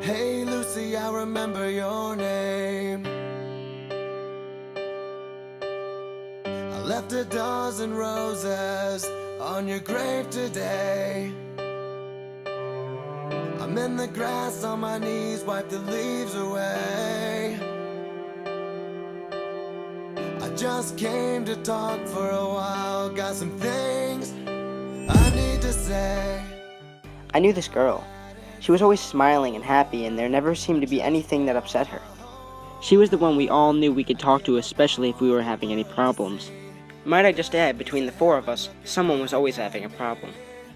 Hey Lucy, I remember your name. I left a dozen roses on your grave today. I'm in the grass on my knees, wipe the leaves away. I just came to talk for a while, got some things I need to say. I knew this girl. She was always smiling and happy, and there never seemed to be anything that upset her. She was the one we all knew we could talk to, especially if we were having any problems. Might I just add, between the four of us, someone was always having a problem.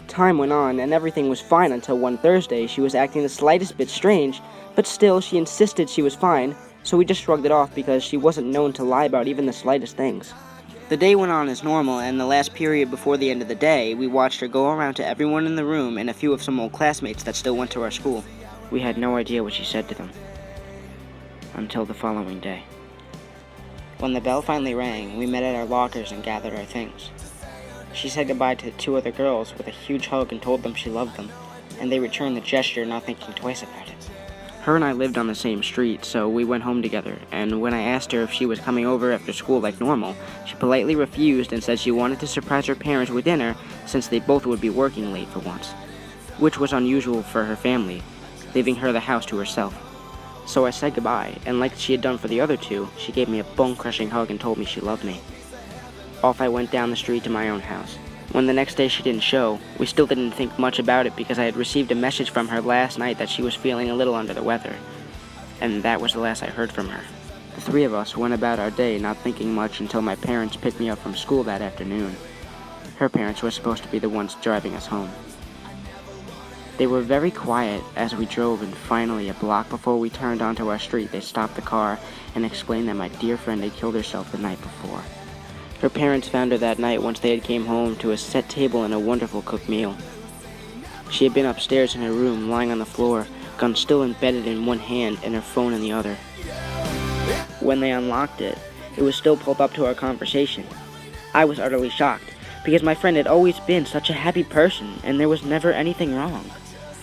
Time went on, and everything was fine until one Thursday she was acting the slightest bit strange, but still she insisted she was fine, so we just shrugged it off because she wasn't known to lie about even the slightest things. The day went on as normal, and the last period before the end of the day, we watched her go around to everyone in the room and a few of some old classmates that still went to our school. We had no idea what she said to them. Until the following day. When the bell finally rang, we met at our lockers and gathered our things. She said goodbye to the two other girls with a huge hug and told them she loved them, and they returned the gesture, not thinking twice about it. Her and I lived on the same street, so we went home together, and when I asked her if she was coming over after school like normal, she politely refused and said she wanted to surprise her parents with dinner since they both would be working late for once, which was unusual for her family, leaving her the house to herself. So I said goodbye, and like she had done for the other two, she gave me a bone-crushing hug and told me she loved me. Off I went down the street to my own house. When the next day she didn't show, we still didn't think much about it because I had received a message from her last night that she was feeling a little under the weather, and that was the last I heard from her. The three of us went about our day not thinking much until my parents picked me up from school that afternoon. Her parents were supposed to be the ones driving us home. They were very quiet as we drove, and finally, a block before we turned onto our street, they stopped the car and explained that my dear friend had killed herself the night before. Her parents found her that night once they had came home to a set table and a wonderful cooked meal. She had been upstairs in her room, lying on the floor, gun still embedded in one hand and her phone in the other. When they unlocked it, it was still pulled up to our conversation. I was utterly shocked, because my friend had always been such a happy person, and there was never anything wrong.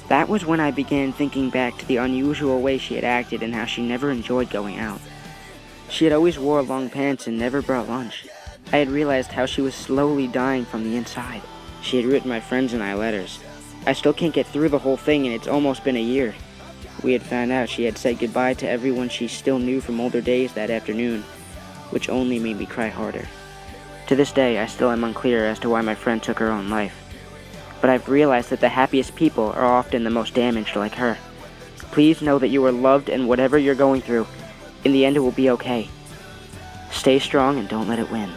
That was when I began thinking back to the unusual way she had acted and how she never enjoyed going out. She had always wore long pants and never brought lunch. I had realized how she was slowly dying from the inside. She had written my friends and I letters. I still can't get through the whole thing, and it's almost been a year. We had found out she had said goodbye to everyone she still knew from older days that afternoon, which only made me cry harder. To this day, I still am unclear as to why my friend took her own life. But I've realized that the happiest people are often the most damaged like her. Please know that you are loved, and whatever you're going through, in the end it will be okay. Stay strong and don't let it win.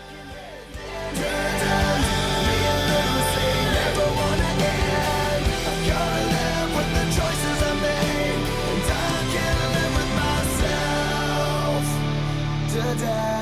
Today